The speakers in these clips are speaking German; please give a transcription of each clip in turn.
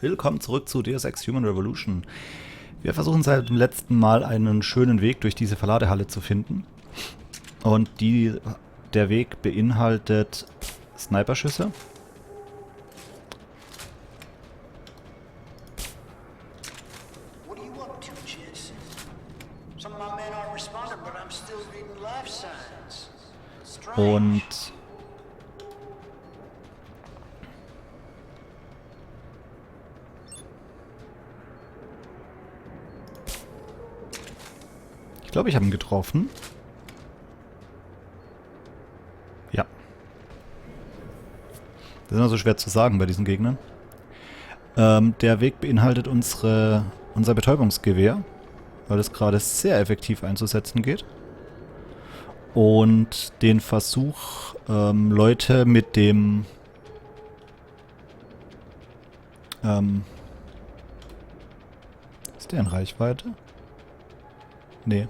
Willkommen zurück zu Deus Ex Human Revolution. Wir versuchen seit dem letzten Mal einen schönen Weg durch diese Verladehalle zu finden. Und der Weg beinhaltet Sniperschüsse. Und ich glaube, ich habe ihn getroffen. Ja. Das ist immer so schwer zu sagen bei diesen Gegnern. Der Weg beinhaltet unser Betäubungsgewehr, weil es gerade sehr effektiv einzusetzen geht. Und den Versuch, Leute mit dem ist der in Reichweite? Nee.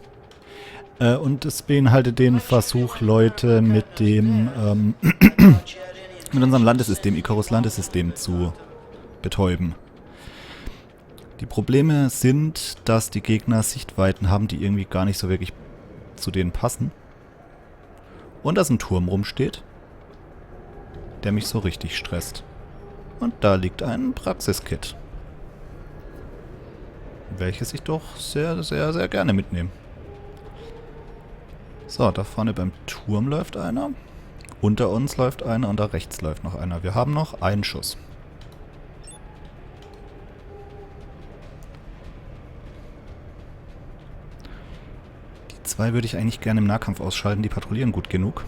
Und es beinhaltet den Versuch, Leute mit dem mit unserem Landessystem, Icarus-Landessystem zu betäuben. Die Probleme sind, dass die Gegner Sichtweiten haben, die irgendwie gar nicht so wirklich zu denen passen. Und dass ein Turm rumsteht, der mich so richtig stresst. Und da liegt ein Praxiskit, welches ich doch sehr, sehr, sehr gerne mitnehme. So, da vorne beim Turm läuft einer. Unter uns läuft einer und da rechts läuft noch einer. Wir haben noch einen Schuss. Die zwei würde ich eigentlich gerne im Nahkampf ausschalten. Die patrouillieren gut genug.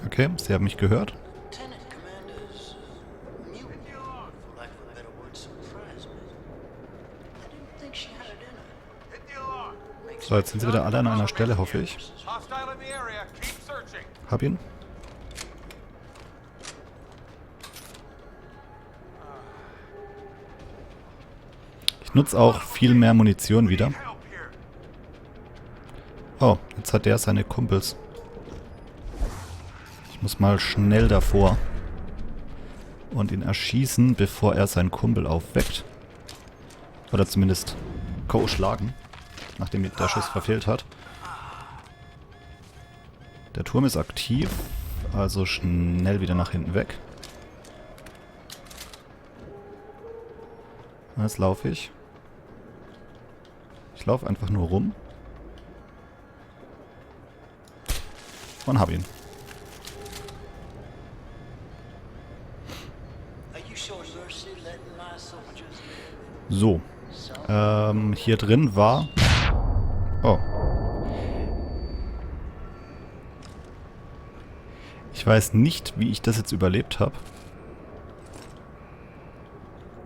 Okay, sie haben mich gehört. So, jetzt sind sie wieder alle an einer Stelle, hoffe ich. Hab ihn. Ich nutze auch viel mehr Munition wieder. Oh, jetzt hat der seine Kumpels. Ich muss mal schnell davor und ihn erschießen, bevor er seinen Kumpel aufweckt. Oder zumindest schlagen, nachdem der Schuss verfehlt hat. Der Turm ist aktiv, also schnell wieder nach hinten weg. Jetzt laufe ich. Ich laufe einfach nur rum. Und hab ihn. So. Hier drin war... Oh. Ich weiß nicht, wie ich das jetzt überlebt habe.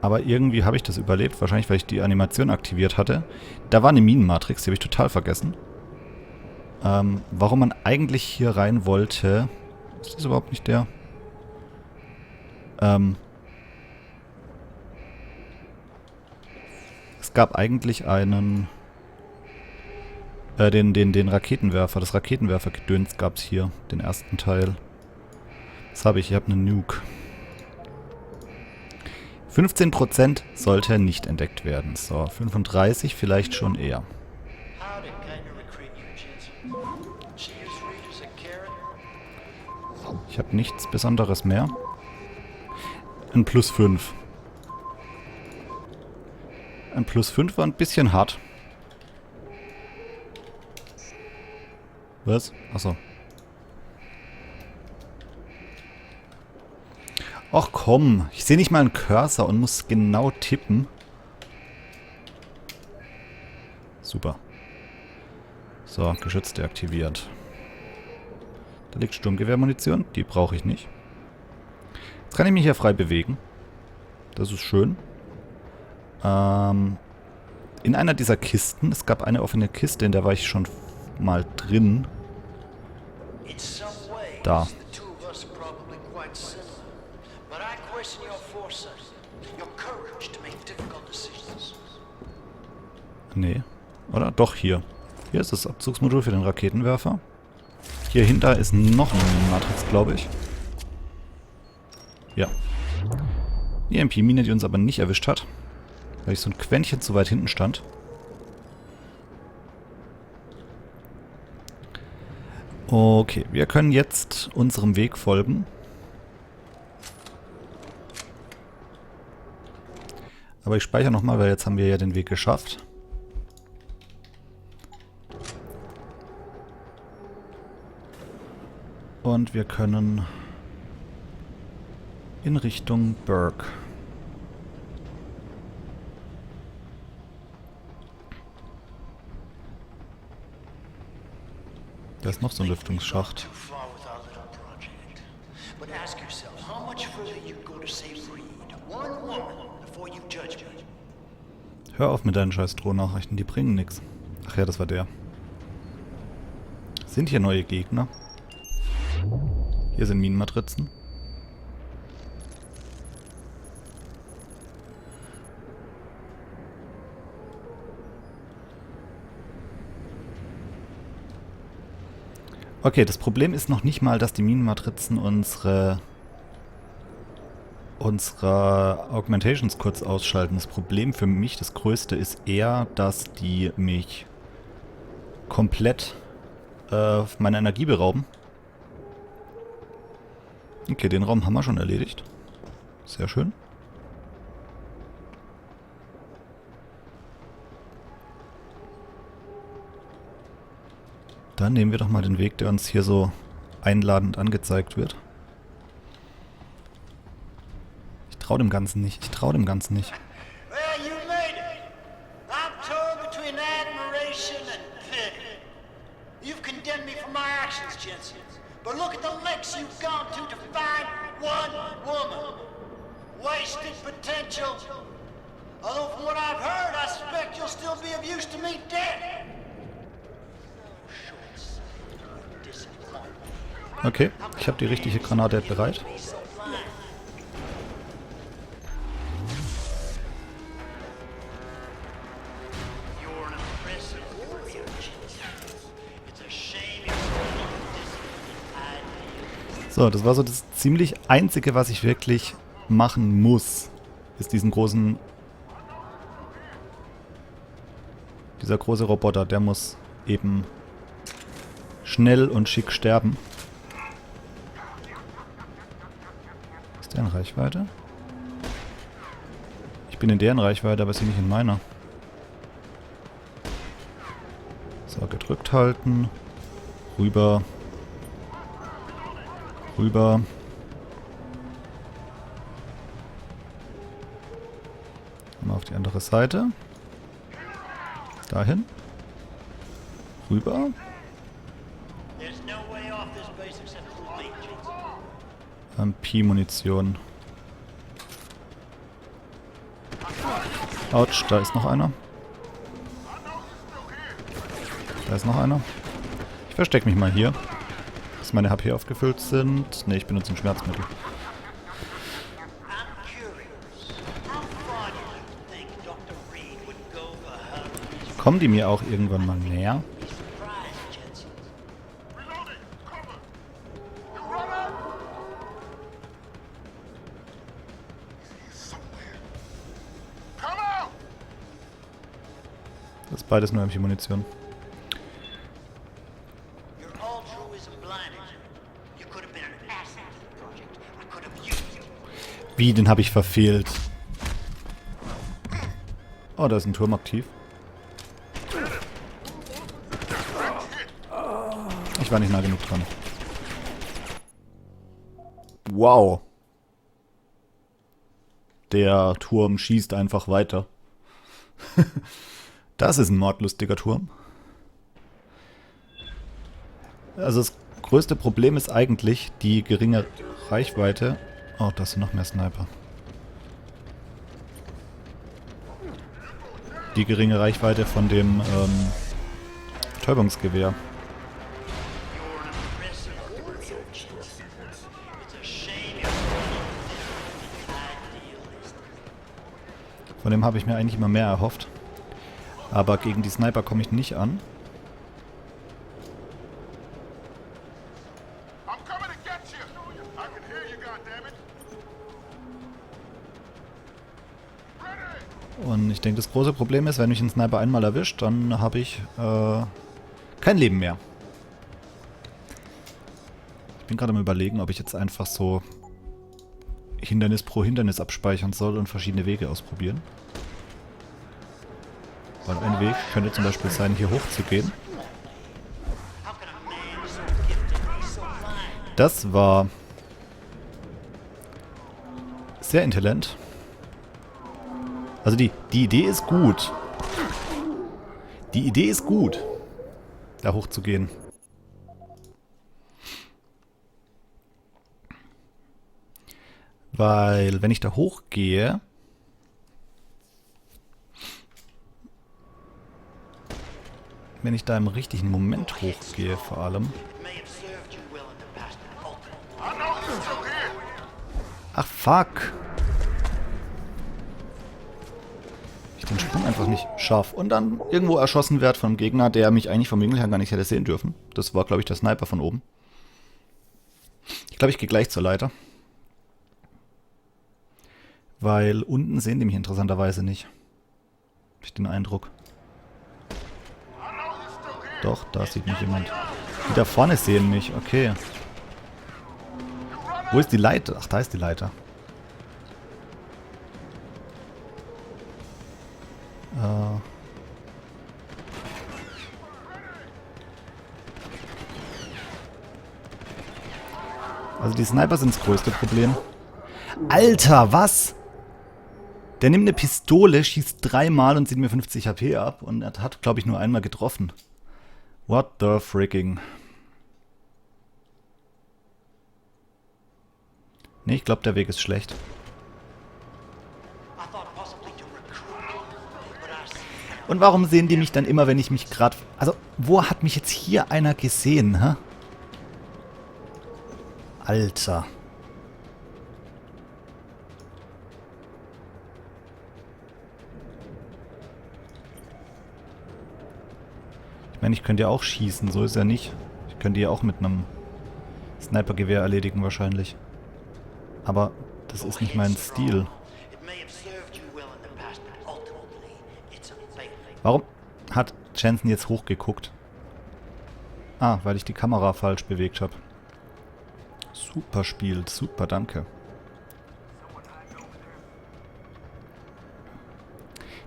Aber irgendwie habe ich das überlebt. Wahrscheinlich, weil ich die Animation aktiviert hatte. Da war eine Minenmatrix, die habe ich total vergessen. Warum man eigentlich hier rein wollte... Ist das überhaupt nicht der? Es gab eigentlich einen... den Raketenwerfer. Das Raketenwerfer-Gedöns gab es hier. Den ersten Teil. Das habe ich. Ich habe einen Nuke. 15% sollte nicht entdeckt werden. So, 35 vielleicht schon eher. Ich habe nichts Besonderes mehr. Ein plus 5. Ein plus 5 war ein bisschen hart. Was? Achso. Och komm, ich sehe nicht mal einen Cursor und muss genau tippen. Super. So, Geschütz deaktiviert. Da liegt Sturmgewehrmunition, die brauche ich nicht. Jetzt kann ich mich hier frei bewegen. Das ist schön. In einer dieser Kisten, es gab eine offene Kiste, in der war ich schon mal drin. Da. Nee. Oder? Doch, hier. Hier ist das Abzugsmodul für den Raketenwerfer. Hier hinter ist noch eine Minenmatrix, glaube ich. Ja. Die MP-Mine, die uns aber nicht erwischt hat. Weil ich so ein Quäntchen zu weit hinten stand. Okay, wir können jetzt unserem Weg folgen. Aber ich speichere nochmal, weil jetzt haben wir ja den Weg geschafft. Und wir können in Richtung Burke. Da ist noch so ein Lüftungsschacht. Hör auf mit deinen scheiß Drohnachrichten, die bringen nichts. Ach ja, das war der. Sind hier neue Gegner? Hier sind Minenmatrizen. Okay, das Problem ist noch nicht mal, dass die Minenmatrizen unsere Augmentations kurz ausschalten. Das Problem für mich, das größte, ist eher, dass die mich komplett meine Energie berauben. Okay, den Raum haben wir schon erledigt. Sehr schön. Dann nehmen wir doch mal den Weg, der uns hier so einladend angezeigt wird. Ich traue dem Ganzen nicht. Ich traue dem Ganzen nicht. Well, you made it. I'm torn between admiration and pity. You've condemned me for my actions, Jensen. But look at the lengths you've gone to find one woman. Wasted potential. Although from what I've heard, I suspect you'll still be of use to me dead. Okay, ich habe die richtige Granate bereit. So, das war so das ziemlich Einzige, was ich wirklich machen muss, ist dieser große Roboter, der muss eben schnell und schick sterben. Ist der in Reichweite? Ich bin in deren Reichweite, aber sie nicht in meiner. So, gedrückt halten. Rüber. Rüber. Mal auf die andere Seite. Dahin. Rüber. MP-Munition. Autsch, da ist noch einer. Da ist noch einer. Ich verstecke mich mal hier. Bis meine HP aufgefüllt sind. Ne, ich benutze ein Schmerzmittel. Kommen die mir auch irgendwann mal näher? Das ist beides nur MP-Munition. Wie, den habe ich verfehlt. Oh, da ist ein Turm aktiv. Ich war nicht nah genug dran. Wow. Der Turm schießt einfach weiter. Das ist ein mordlustiger Turm. Also das größte Problem ist eigentlich die geringe Reichweite. Oh, da sind noch mehr Sniper. Die geringe Reichweite von dem Betäubungsgewehr. Von dem habe ich mir eigentlich immer mehr erhofft. Aber gegen die Sniper komme ich nicht an. Und ich denke, das große Problem ist, wenn mich ein Sniper einmal erwischt, dann habe ich kein Leben mehr. Ich bin gerade am Überlegen, ob ich jetzt einfach so Hindernis pro Hindernis abspeichern soll und verschiedene Wege ausprobieren. Weil ein Weg könnte zum Beispiel sein, hier hoch zu gehen. Das war sehr intelligent. Also die Idee ist gut. Die Idee ist gut, da hoch zu gehen. Weil, wenn ich da hochgehe, wenn ich da im richtigen Moment hochgehe vor allem. Ach, fuck. Ich den Sprung einfach nicht schaffe. Und dann irgendwo erschossen werde vom Gegner, der mich eigentlich vom Winkel her gar nicht hätte sehen dürfen. Das war, glaube ich, der Sniper von oben. Ich glaube, ich gehe gleich zur Leiter. Weil unten sehen die mich interessanterweise nicht. Habe ich den Eindruck. Doch, da sieht mich jemand. Die da vorne sehen mich, okay. Wo ist die Leiter? Ach, da ist die Leiter. Also die Sniper sind das größte Problem. Alter, was? Der nimmt eine Pistole, schießt 3-mal und zieht mir 50 HP ab. Und er hat, glaube ich, nur einmal getroffen. What the freaking... Nee, ich glaube, der Weg ist schlecht. Und warum sehen die mich dann immer, wenn ich mich gerade... Also, wo hat mich jetzt hier einer gesehen, hä? Alter. Ich meine, ich könnte ja auch schießen, so ist er nicht. Ich könnte ja auch mit einem Snipergewehr erledigen wahrscheinlich. Aber das ist nicht mein Stil. Warum hat Jensen jetzt hochgeguckt? Ah, weil ich die Kamera falsch bewegt habe. Super Spiel, super, danke.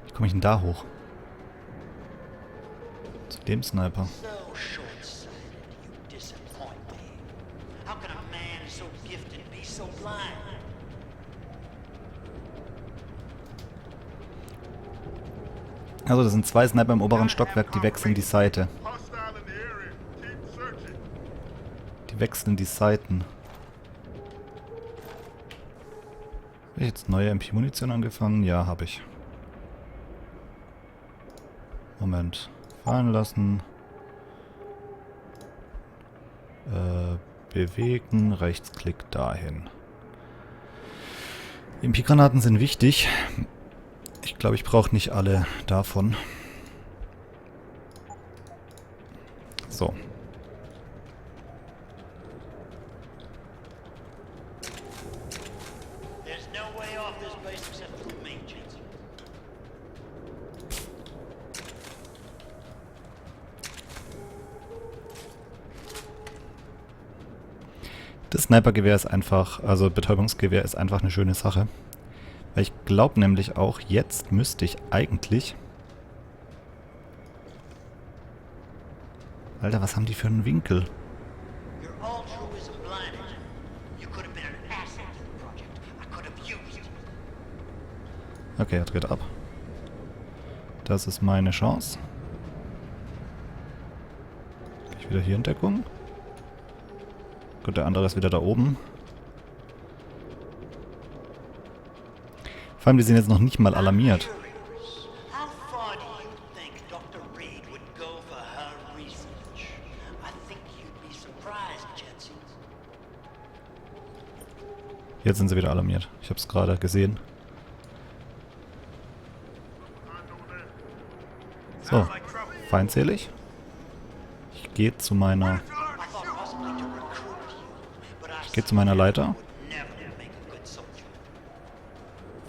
Wie komme ich denn da hoch? Zu dem Sniper. Also das sind 2 Sniper im oberen Stockwerk, die wechseln die Seite. Die wechseln die Seiten. Habe ich jetzt neue MP-Munition angefangen? Ja, habe ich. Moment. Fallen lassen. Bewegen. Rechtsklick dahin. MP-Granaten sind wichtig. Ich glaube, ich brauche nicht alle davon. So. Das Snipergewehr ist einfach, also Betäubungsgewehr ist einfach eine schöne Sache. Weil ich glaube nämlich auch, jetzt müsste ich eigentlich... Alter, was haben die für einen Winkel? Okay, er dreht ab. Das ist meine Chance. Gehe ich wieder hier in Deckung. Gut, der andere ist wieder da oben. Vor allem, die sind jetzt noch nicht mal alarmiert. Jetzt sind sie wieder alarmiert. Ich habe es gerade gesehen. feindselig. Ich gehe zu meiner... Ich gehe zu meiner Leiter.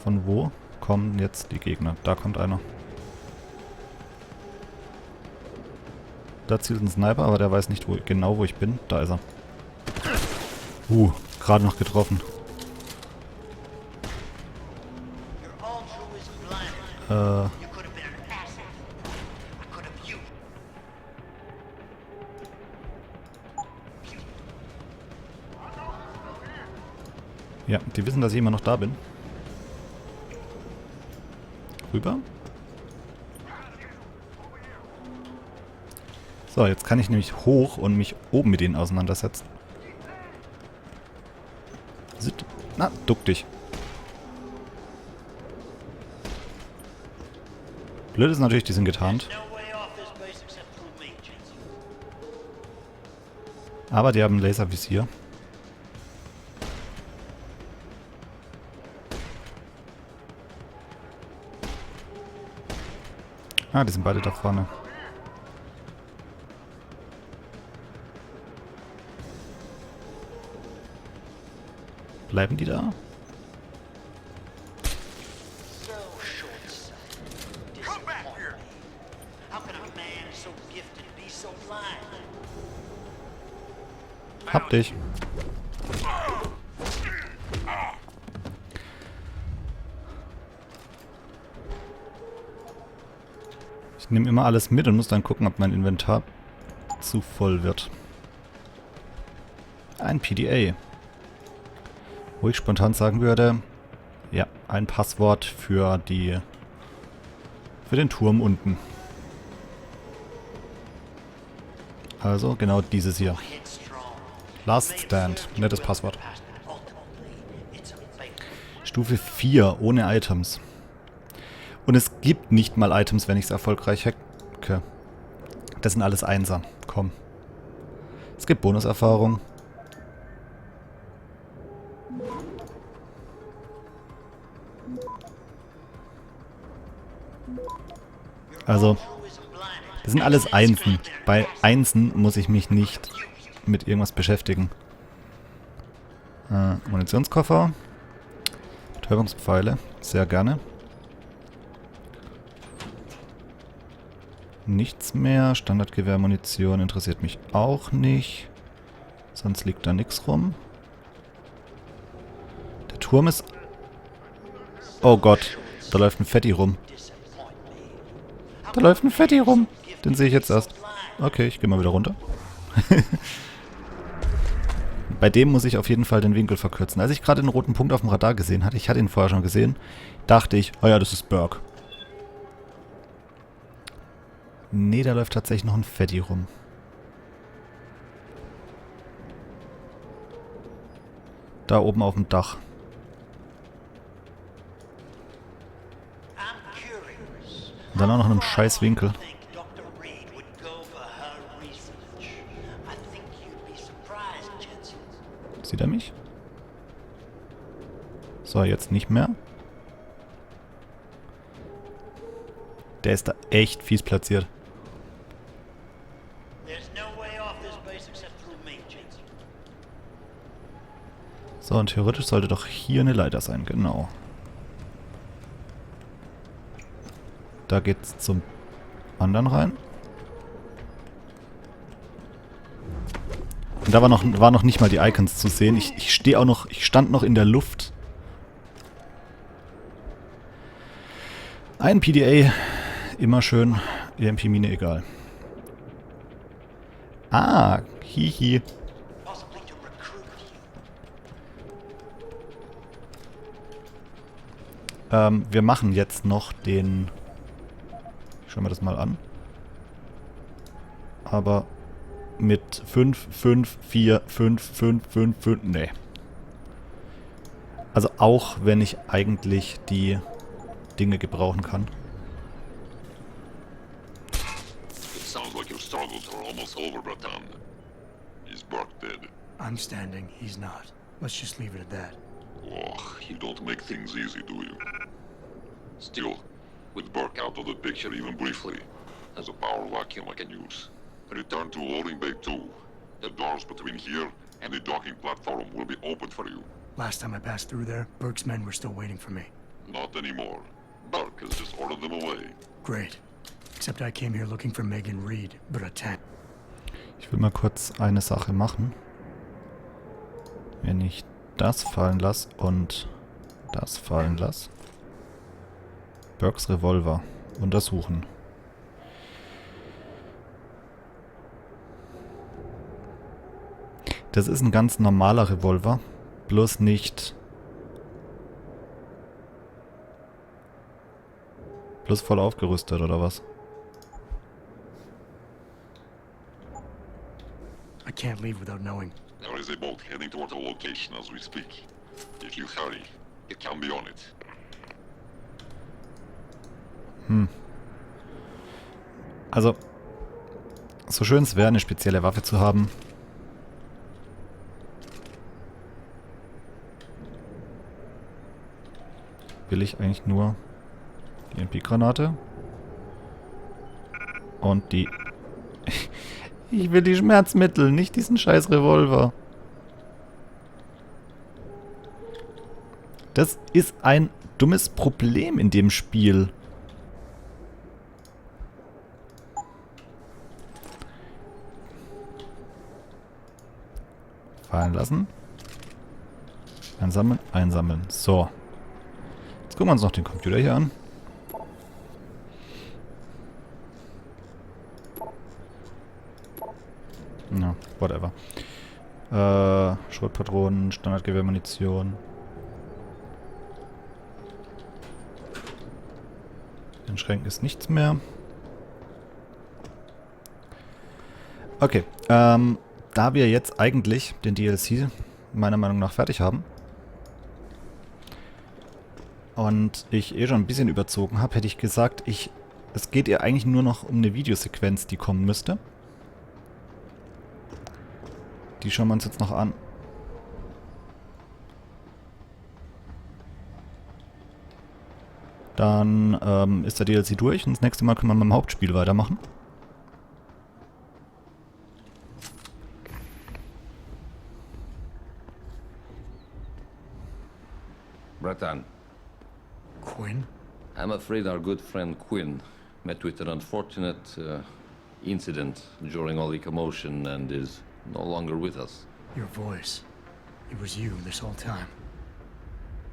Von wo kommen jetzt die Gegner? Da kommt einer. Da zielt ein Sniper, aber der weiß nicht genau, wo ich bin. Da ist er. Gerade noch getroffen. Ja, die wissen, dass ich immer noch da bin. Rüber. So, jetzt kann ich nämlich hoch und mich oben mit denen auseinandersetzen. Na, duck dich. Blöd ist natürlich, die sind getarnt. Aber die haben ein Laservisier. Ah, die sind beide da vorne. Bleiben die da? Hab dich. Ich nehme immer alles mit und muss dann gucken, ob mein Inventar zu voll wird. Ein PDA. Wo ich spontan sagen würde, ja, ein Passwort für den Turm unten. Also genau dieses hier. Last Stand, nettes Passwort. Stufe 4, ohne Items. Und es gibt nicht mal Items, wenn ich es erfolgreich hacke. Das sind alles Einser. Komm. Es gibt Bonuserfahrung. Also, das sind alles Einsen. Bei Einsen muss ich mich nicht mit irgendwas beschäftigen. Munitionskoffer. Betäubungspfeile. Sehr gerne. Nichts mehr. Standardgewehrmunition interessiert mich auch nicht. Sonst liegt da nichts rum. Der Turm ist... Oh Gott, da läuft ein Fetti rum. Da läuft ein Fetti rum. Den sehe ich jetzt erst. Okay, ich gehe mal wieder runter. Bei dem muss ich auf jeden Fall den Winkel verkürzen. Als ich gerade den roten Punkt auf dem Radar gesehen hatte, ich hatte ihn vorher schon gesehen, dachte ich, oh ja, das ist Burke. Nee, da läuft tatsächlich noch ein Fetti rum. Da oben auf dem Dach. Und dann auch noch in einem scheiß Winkel. Sieht er mich? So, jetzt nicht mehr. Der ist da echt fies platziert. So, und theoretisch sollte doch hier eine Leiter sein, genau. Da geht's zum anderen rein. Und da war noch nicht mal die Icons zu sehen. Ich stand noch in der Luft. Ein PDA, immer schön. EMP-Mine, egal. Ah, hihi. Wir machen jetzt noch den... Schauen wir das mal an. Aber mit 5, 5, 4, 5, 5, 5, 5... Nee. Also auch wenn ich eigentlich die Dinge gebrauchen kann. It sounds like your struggles are almost over, Bratan. Is Burke dead? I'm standing, he's not. Let's just leave it at that. Oh, you don't make things easy, do you? Still, with Burke out of the picture even briefly, as a power vacuum I can use. Return to loading bay 2. The doors between here and the docking platform will be opened for you. Last time I passed through there, Burke's men were still waiting for me. Not anymore. Burke has just ordered them away. Great. Except I came here looking for Megan Reed, but Ich will mal kurz eine Sache machen. Wenn ich das fallen lasse und das fallen lasse. Burkes Revolver untersuchen. Das ist ein ganz normaler Revolver, bloß nicht voll aufgerüstet oder was? I can't leave without knowing. There is a boat heading toward our location as we speak. If you hurry, you can be on it. Also, so schön es wäre, eine spezielle Waffe zu haben. Will ich eigentlich nur die MP-Granate und die... Ich will die Schmerzmittel, nicht diesen scheiß Revolver. Das ist ein dummes Problem in dem Spiel. Fallen lassen. Einsammeln, einsammeln. So. Jetzt gucken wir uns noch den Computer hier an. Na, whatever. Schrotpatronen, Standardgewehrmunition. In den Schränken ist nichts mehr. Okay, da wir jetzt eigentlich den DLC meiner Meinung nach fertig haben und ich schon ein bisschen überzogen habe, hätte ich gesagt, es geht ja eigentlich nur noch um eine Videosequenz, die kommen müsste. Die schauen wir uns jetzt noch an. Dann ist der DLC durch und das nächste Mal können wir mit dem Hauptspiel weitermachen. Bratan, Quinn? I'm afraid our good friend Quinn met with an unfortunate incident during all the commotion and is no longer with us. Your voice. It was you this whole time.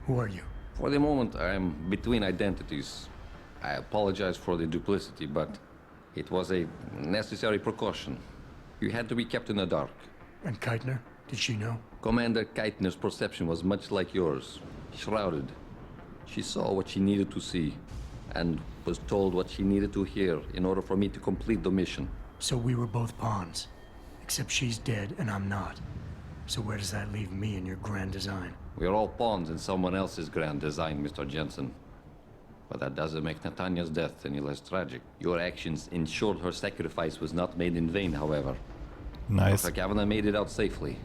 Who are you? For the moment, I'm between identities. I apologize for the duplicity, but it was a necessary precaution. You had to be kept in the dark. And Keitner? Did she know? Commander Keitner's perception was much like yours, shrouded. She saw what she needed to see, and was told what she needed to hear in order for me to complete the mission. So we were both pawns. Except she's dead and I'm not. So where does that leave me in your grand design? We're all pawns in someone else's grand design, Mr. Jensen. But that doesn't make Natanya's death any less tragic. Your actions ensured her sacrifice was not made in vain, however. Nice. Dr. Kavanagh made it out safely,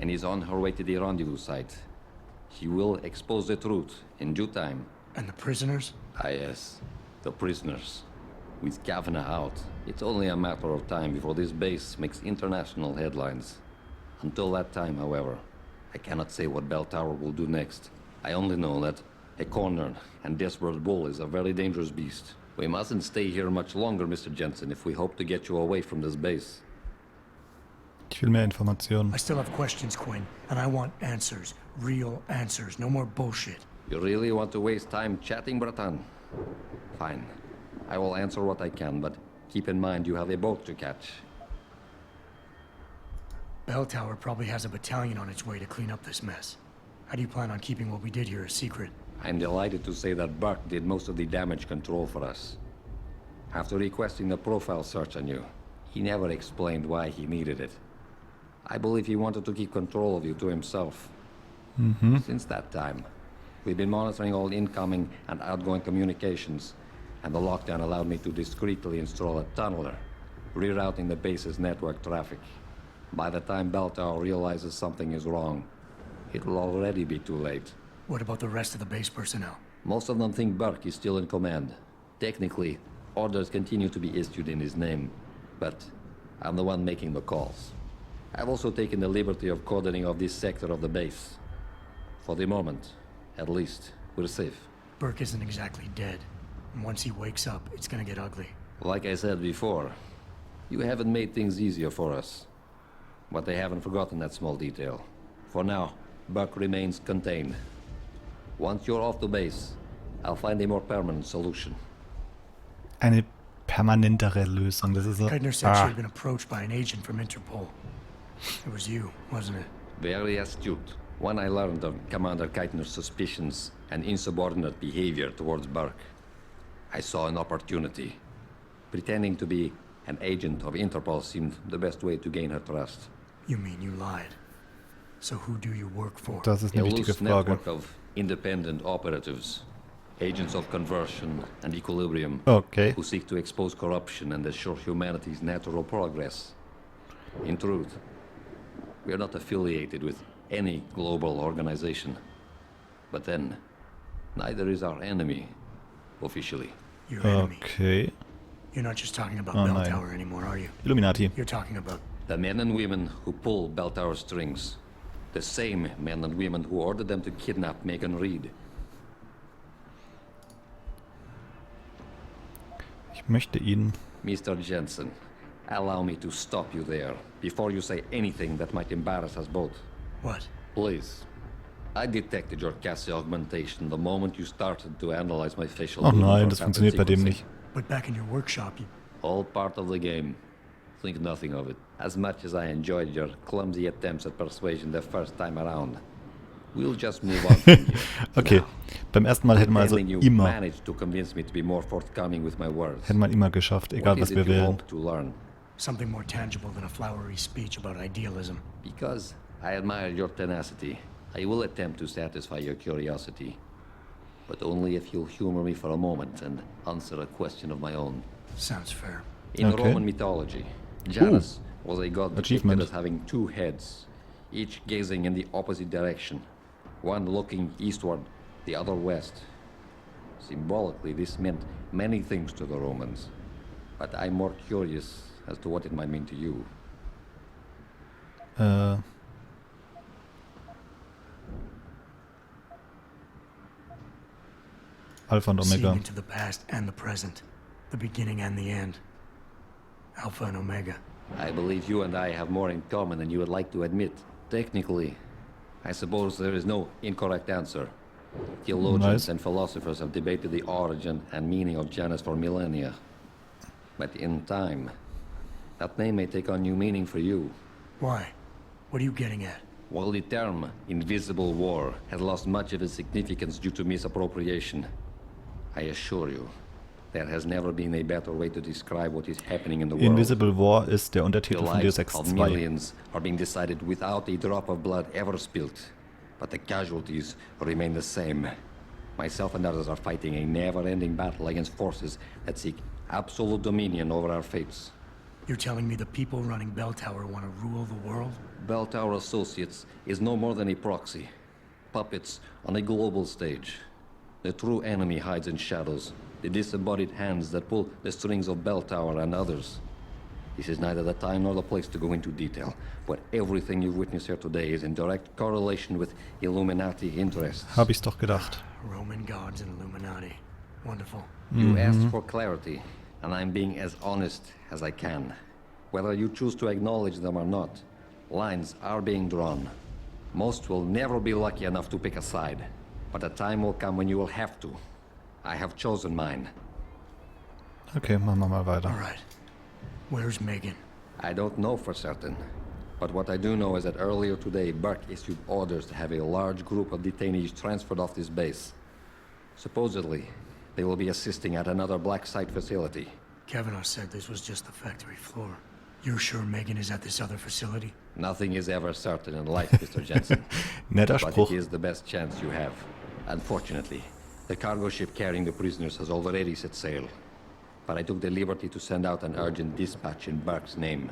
and is on her way to the rendezvous site. She will expose the truth in due time. And the prisoners? Ah, yes, the prisoners. With Kavanagh out, it's only a matter of time before this base makes international headlines. Until that time, however, I cannot say what Bell Tower will do next. I only know that a cornered and desperate bull is a very dangerous beast. We mustn't stay here much longer, Mr. Jensen, if we hope to get you away from this base. Ich will mehr Informationen. I still have questions, Quinn, and I want answers. Real answers, no more bullshit. You really want to waste time chatting, Bratan? Fine. I will answer what I can, but keep in mind you have a boat to catch. Bell Tower probably has a battalion on its way to clean up this mess. How do you plan on keeping what we did here a secret? I'm delighted to say that Burke did most of the damage control for us. After requesting the profile search on you, he never explained why he needed it. I believe he wanted to keep control of you to himself. Since that time, we've been monitoring all incoming and outgoing communications, and the lockdown allowed me to discreetly install a tunneler, rerouting the base's network traffic. By the time Bell Tower realizes something is wrong, it will already be too late. What about the rest of the base personnel? Most of them think Burke is still in command. Technically, Orders continue to be issued in his name, but I'm the one making the calls. I've also taken the liberty of cordoning off this sector of the base. For the moment, at least, we're safe. Burke isn't exactly dead. And once he wakes up, it's gonna get ugly. Like I said before, you haven't made things easier for us. But they haven't forgotten that small detail. For now, Burke remains contained. Once you're off the base, I'll find a more permanent solution. Eine permanentere Lösung. Das ist so. Kettner said she had been approached by an agent from Interpol. It was you, wasn't it? Very astute. When I learned of Commander Keitner's suspicions and insubordinate behavior towards Burke, I saw an opportunity. Pretending to be an agent of Interpol seemed the best way to gain her trust. You mean you lied? So who do you work for? Das ist A eine wichtige loose Frage. network of independent operatives, agents of conversion and equilibrium, Okay. who seek to expose corruption and assure humanity's natural progress. In truth, we are not affiliated with any global organization. But then, neither is our enemy, officially. Your enemy. Okay. You're not just talking about Oh, Bell nein. Tower anymore, are you? Illuminati. You're talking about... The men and women who pull Bell Tower strings. The same men and women who ordered them to kidnap Megan Reed. Ich möchte ihn. Mr. Jensen, allow me to stop you there before you say anything that might embarrass us both. What? Please. I detected your Cassie augmentation the moment you started to analyze my facial Oh movement nein, for das pattern funktioniert bei dem sequencing. nicht. But back in your workshop, you... All part of the game. Think nothing of it. As much as I enjoyed your clumsy attempts at persuasion the first time around, we'll just move on from here. Okay. Beim ersten Mal hätten wir also Pretending you immer, managed to convince me to be more forthcoming with my words. hätten wir immer geschafft, egal What was is wir it you wählen. hope to learn? Something more tangible than a flowery speech about idealism. Because I admire your tenacity, I will attempt to satisfy your curiosity. But only if you'll humor me for a moment and answer a question of my own. Sounds fair. In Okay. Roman mythology, Janus was a god depicted Achievement. as having two heads, each gazing in the opposite direction, one looking eastward, the other west. Symbolically, this meant many things to the Romans, but I'm more curious as to what it might mean to you. Alpha und Seeing Omega. into the past and the present. The beginning and the end. Alpha and Omega. I believe you and I have more in common than you would like to admit. Technically, I suppose there is no incorrect answer. Theologians Nice. and philosophers have debated the origin and meaning of Janus for millennia. But in time, that name may take on new meaning for you. Why? What are you getting at? While the term invisible war has lost much of its significance due to misappropriation, I assure you, there has never been a better way to describe what is happening in the world. Invisible War ist der The Untertitel von Deus lives Ex of 2. millions are being decided without a drop of blood ever spilled, but the casualties remain the same. Myself and others are fighting a never-ending battle against forces that seek absolute dominion over our fates. You're telling me the people running Bell Tower want to rule the world? Bell Tower Associates is no more than a proxy. Puppets on a global stage. The true enemy hides in shadows, the disembodied hands that pull the strings of Bell Tower and others. This is neither the time nor the place to go into detail, but everything you've witnessed here today is in direct correlation with Illuminati interests. Hab ich's doch gedacht. Roman gods and Illuminati. Wonderful. You asked for clarity, and I'm being as honest as I can. Whether you choose to acknowledge them or not, lines are being drawn. Most will never be lucky enough to pick a side, but a time will come when you will have to. I have chosen mine. Okay, machen wir mal weiter. All right. Where's Megan? I don't know for certain, but what I do know is that earlier today, Burke issued orders to have a large group of detainees transferred off this base. Supposedly, they will be assisting at another black site facility. Kavanaugh said this was just the factory floor. You're sure Megan is at this other facility? Nothing is ever certain in life, Mr. Jensen. Netter But Spruch. it is the best chance you have. Unfortunately, the cargo ship carrying the prisoners has already set sail. But I took the liberty to send out an urgent dispatch in Burke's name,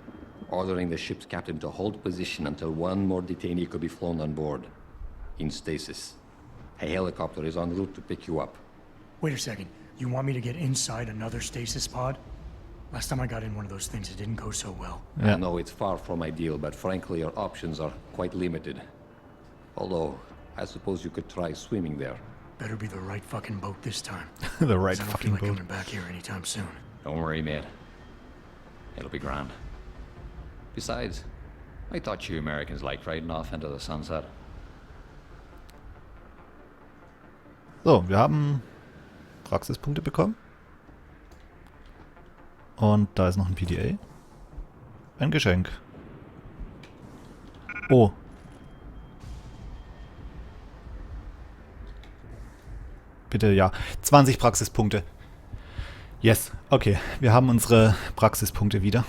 ordering the ship's captain to hold position until one more detainee could be flown on board. In stasis. A helicopter is en route to pick you up. Wait a second. You want me to get inside another stasis pod? Last time I got in one of those things, it didn't go so well. Ja. I know it's far from ideal, but frankly, our options are quite limited. Although, I suppose you could try swimming there. Better be the right fucking boat this time. The right 'Cause I don't fucking feel like boat. coming back here anytime soon. Don't worry, mate. It'll be grand. Besides, I thought you Americans liked riding off into the sunset. So, wir haben Praxispunkte bekommen. Und da ist noch ein PDA. Ein Geschenk. Oh. Bitte, ja. 20 Praxispunkte. Yes. Okay, wir haben unsere Praxispunkte wieder.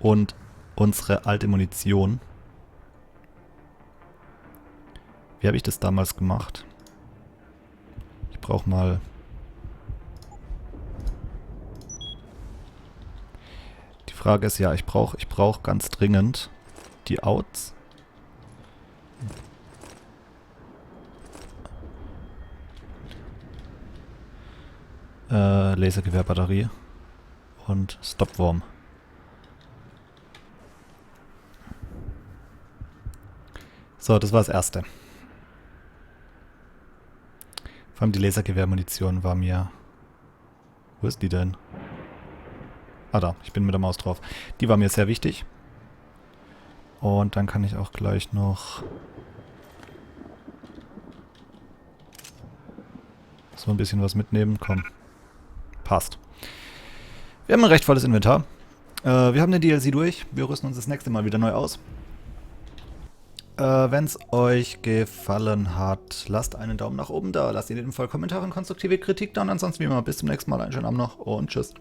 Und unsere alte Munition. Wie habe ich das damals gemacht? Ich brauche mal... Die Frage ist ja, ich brauch ganz dringend die Outs. Lasergewehrbatterie und Stopworm. So, das war das erste. Vor allem die Lasergewehrmunition war mir... Wo ist die denn? Ah, da. Ich bin mit der Maus drauf. Die war mir sehr wichtig. Und dann kann ich auch gleich noch... so ein bisschen was mitnehmen. Komm. Passt. Wir haben ein recht volles Inventar. Wir haben den DLC durch. Wir rüsten uns das nächste Mal wieder neu aus. Wenn es euch gefallen hat, lasst einen Daumen nach oben da. Lasst in jedem Fall Kommentare und konstruktive Kritik da. Und ansonsten wie immer bis zum nächsten Mal. Einen schönen Abend noch und tschüss.